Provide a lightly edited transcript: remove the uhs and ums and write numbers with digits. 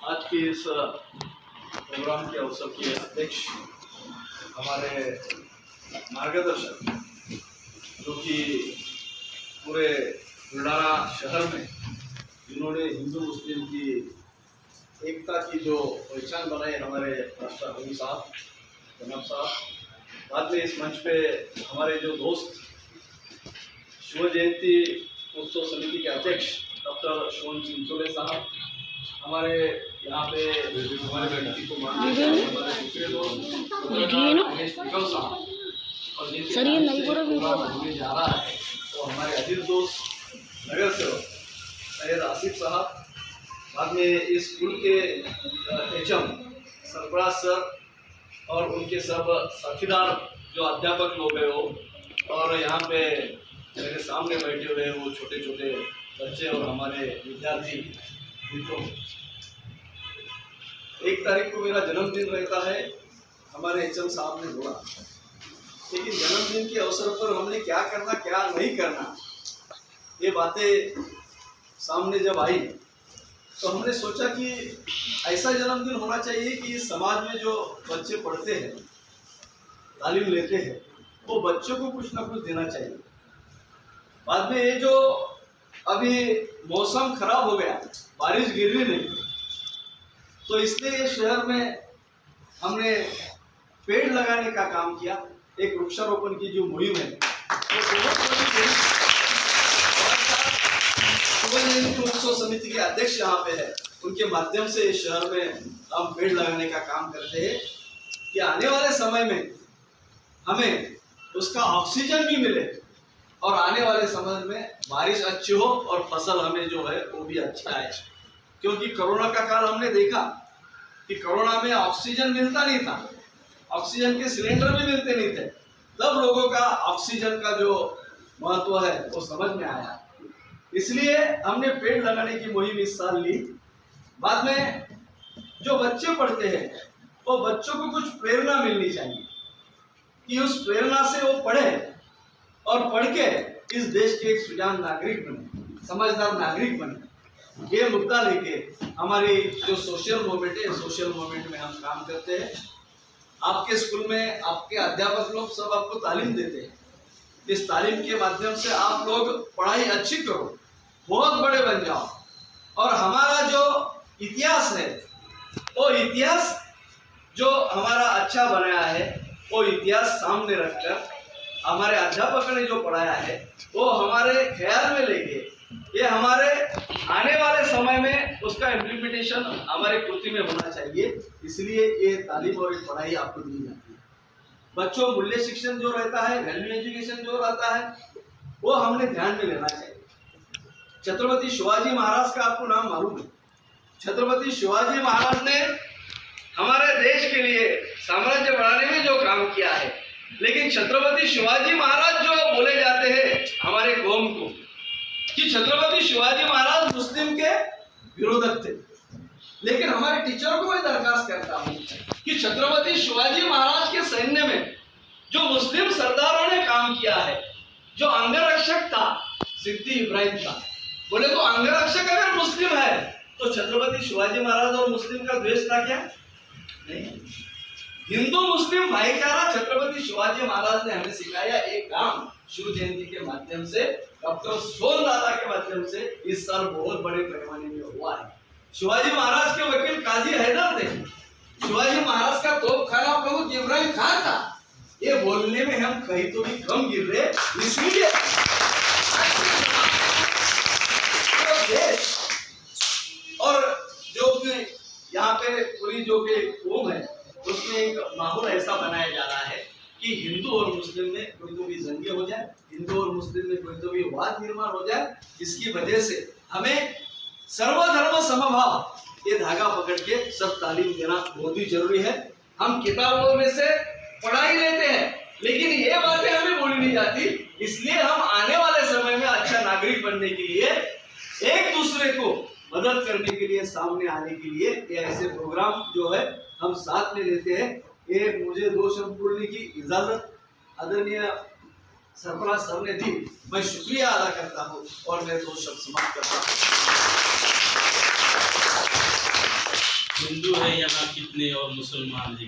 आज के इस प्रोग्राम के अवसर के अध्यक्ष हमारे मार्गदर्शक जो कि पूरे बुल्ढाना शहर में जिन्होंने हिंदू मुस्लिम की एकता की जो पहचान बनाई, हमारे राष्ट्रपति साहब जनाब साहब। बाद में इस मंच पे हमारे जो दोस्त शिव जयंती उत्सव समिति के अध्यक्ष डॉक्टर शोन चिंचोले साहब, हमारे यहाँ पे हमारे व्यक्ति को मानते हैं हमारे दूसरे दोस्त साहब, और जिनसे होने जा रहा है वो हमारे अजीज दोस्त नगर सेवक सैयद आसिफ साहब। बाद में इस स्कूल के एचएम सरफराज सर और उनके सब साथीदार जो अध्यापक लोग हैं वो, और यहाँ पे मेरे सामने बैठे हुए वो छोटे छोटे बच्चे और हमारे विद्यार्थी मित्रों। 1 तारीख को मेरा जन्मदिन रहता है, हमारे एचएम साहब ने बोला, लेकिन जन्मदिन के अवसर पर हमने क्या करना क्या नहीं करना, ये बातें सामने जब आई तो हमने सोचा कि ऐसा जन्मदिन होना चाहिए कि इस समाज में जो बच्चे पढ़ते हैं, तालीम लेते हैं, वो बच्चों को कुछ ना कुछ देना चाहिए। बाद में ये जो अभी मौसम खराब हो गया, बारिश गिर रही नहीं, तो इसलिए शहर में हमने पेड़ लगाने का काम किया। एक वृक्षारोपण की जो मुहिम है वो उत्सव समिति के अध्यक्ष यहाँ पे है, उनके माध्यम से इस शहर में हम पेड़ लगाने का काम करते हैं कि आने वाले समय में हमें उसका ऑक्सीजन भी मिले और आने वाले समय में बारिश अच्छी हो और फसल हमें जो है वो भी अच्छा आए। क्योंकि कोरोना का काल हमने देखा कि कोरोना में ऑक्सीजन मिलता नहीं था, ऑक्सीजन के सिलेंडर भी मिलते नहीं थे, तब लोगों का ऑक्सीजन का जो महत्व है वो समझ में आया। इसलिए हमने पेड़ लगाने की मुहिम इस साल ली। बाद में जो बच्चे पढ़ते हैं वो बच्चों को कुछ प्रेरणा मिलनी चाहिए कि उस प्रेरणा से वो पढ़े और पढ़ के इस देश के एक सुजान नागरिक बने, समझदार नागरिक बने। ये मुद्दा लेके हमारी जो सोशल मूवमेंट है, सोशल मूवमेंट में हम काम करते हैं। आपके स्कूल में आपके अध्यापक लोग सब आपको तालीम देते हैं, इस तालीम के माध्यम से आप लोग पढ़ाई अच्छी करो, बहुत बड़े बन जाओ, और हमारा जो इतिहास है वो इतिहास जो हमारा अच्छा बनाया है वो इतिहास सामने रखकर हमारे अध्यापक ने जो पढ़ाया है वो हमारे ख्याल में लेके ये हमारे आने वाले समय में उसका इम्प्लीमेंटेशन हमारे कृति में होना चाहिए। इसलिए ये तालीम और पढ़ाई आपको दी जाती है। बच्चों मूल्य शिक्षण जो रहता है, वैल्यू एजुकेशन जो रहता है, वो हमने ध्यान में लेना चाहिए। छत्रपति शिवाजी महाराज का आपको नाम मालूम है। छत्रपति शिवाजी महाराज ने हमारे देश के लिए साम्राज्य बढ़ाने में जो काम किया है, लेकिन छत्रपति शिवाजी महाराज जो बोले जाते हैं हमारे कौम को कि छत्रपति शिवाजी महाराज मुस्लिम के विरोधक थे, लेकिन हमारे टीचर को मैं दरखास्त करता हूँ कि छत्रपति शिवाजी महाराज के सैन्य में जो मुस्लिम सरदारों ने काम किया है, जो अंगरक्षक था सिद्दी इब्राहिम था, बोले तो अंगरक्षक अगर मुस्लिम है तो छत्रपति शिवाजी महाराज और मुस्लिम का द्वेष था क्या? नहीं। हिंदू मुस्लिम भाईचारा छत्रपति शिवाजी महाराज ने हमें सिखाया। एक काम शिव जयंती के माध्यम से, डॉक्टर शोन दादा के माध्यम से इस साल बहुत बड़े पैमाने में हुआ है। शिवाजी महाराज के वकील काजी हैदर थे, शिवाजी महाराज का तोपखाना प्रमुख इब्राहिम खान था। ये बोलने में हम कहीं तो भी कम गिर रहे, इसलिए और जो कि यहाँ पे पूरी जो कि कौम है उसमें एक माहौल ऐसा बनाया जा रहा है कि हिंदू और मुस्लिम में कोई तो भी जंगे हो जाए, हिंदू और मुस्लिम में कोई तो भी वाद निर्माण हो जाए। इसकी वजह से हमें सर्वधर्म समभाव ये धागा पकड़ के सब तालीम देना बहुत ही जरूरी है। हम किताबों में से पढ़ाई लेते हैं, लेकिन ये बातें हमें बोली नहीं जाती। इसलिए हम आने वाले समय में अच्छा नागरिक बनने के लिए, एक दूसरे को मदद करने के लिए, सामने आने के लिए ये ऐसे प्रोग्राम जो है हम साथ में लेते हैं। ये मुझे 2 शब्द बोलने की इजाजत आदरणीय सरफराज सर ने दी, मैं शुक्रिया अदा करता हूँ और मैं 2 शब्द समाप्त करता हूँ। हिंदू है यहाँ कितने और मुसलमान है